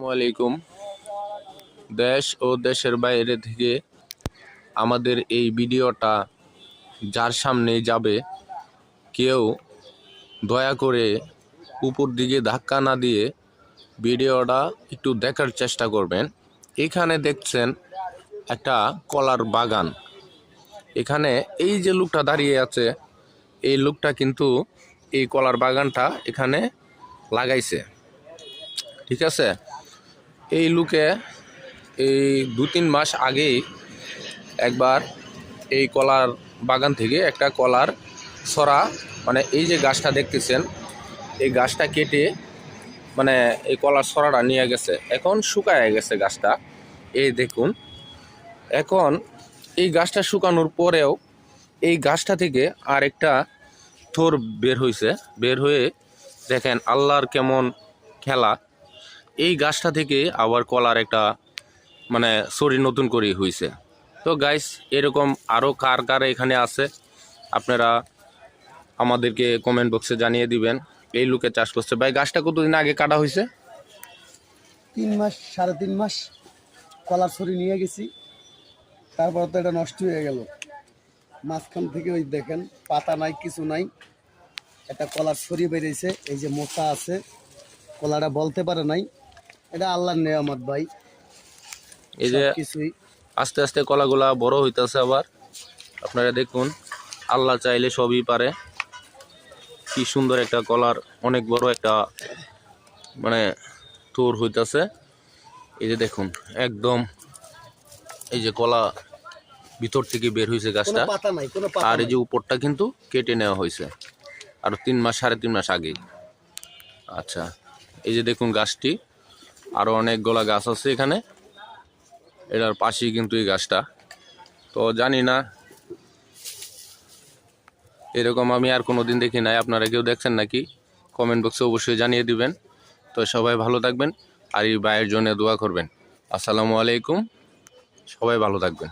আসসালামু আলাইকুম। দেশ ও দেশের বাইরে থেকে আমাদের এই ভিডিওটা যার সামনে যাবে কেউ দয়া করে উপর দিকে ধাক্কা না দিয়ে ভিডিওটা একটু দেখার চেষ্টা করবেন। এখানে দেখছেন একটা কলার বাগান। এখানে এই যে লোকটা দাঁড়িয়ে আছে, এই লোকটা কিন্তু এই কলার বাগানটা এখানে লাগাইছে, ঠিক আছে। এই লোকে এই 2-3 মাস আগেই একবার এই কলার বাগান থেকে একটা কলার ছড়া, মানে এই যে গাছটা দেখতেছেন, এই গাছটা কেটে মানে এই কলার ছড়াটা নিয়ে গেছে। এখন শুকায় গেছে গাছটা, এই দেখুন। এখন এই গাছটা শুকানোর পরেও এই গাছটা থেকে আরেকটা থোর বের হয়েছে। বের হয়ে দেখেন আল্লাহর কেমন খেলা, এই গাছটা থেকে আবার কলার একটা মানে শরীর নতুন করে হয়েছে। তো গাইস, এরকম আরও কার কার এখানে আছে আপনারা আমাদেরকে কমেন্ট বক্সে জানিয়ে দিবেন। এই লোকে চাষ করছে। ভাই, গাছটা কতদিন আগে কাটা হয়েছে? 3 মাস 3.5 মাস কলার ছড়ি নিয়ে গেছি, তারপর তো এটা নষ্ট হয়ে গেল। মাঝখান থেকে ওই দেখেন পাতা নাই, কিছু নাই, একটা কলার ছড়ি বেরিয়েছে। এই যে মোচা আছে, কলাটা বলতে পারে নাই। এটা আল্লাহর নেয়ামত ভাই। এই যে কিছুই আস্তে আস্তে কলাগুলা বড় হইতেছে। আবার আপনারা দেখুন, আল্লাহ চাইলে সবই পারে। কি সুন্দর একটা কলার, অনেক বড় একটা মানে তোর হইতেছে। এই যে দেখুন, একদম এই যে কলা ভিতর থেকে বের হয়েছে গাছটা, পাতা নাই, কোনো আর এই যে উপরটা কিন্তু কেটে নেওয়া হয়েছে আরো 3 মাস 3.5 মাস আগেই। আচ্ছা, এই যে দেখুন গাছটি, আরো অনেকগুলা গাছ আছে এখানে, এটার পাশেই কিন্তু এই গাছটা। তো জানি না, এরকম আমি আর কোনোদিন দেখি নাই। আপনারা কেউ দেখছেন নাকি? কমেন্ট বক্সে অবশ্যই জানিয়ে দিবেন। তো সবাই ভালো থাকবেন আর এই ভাইয়ের জন্য দোয়া করবেন। আসসালামু আলাইকুম, সবাই ভালো থাকবেন।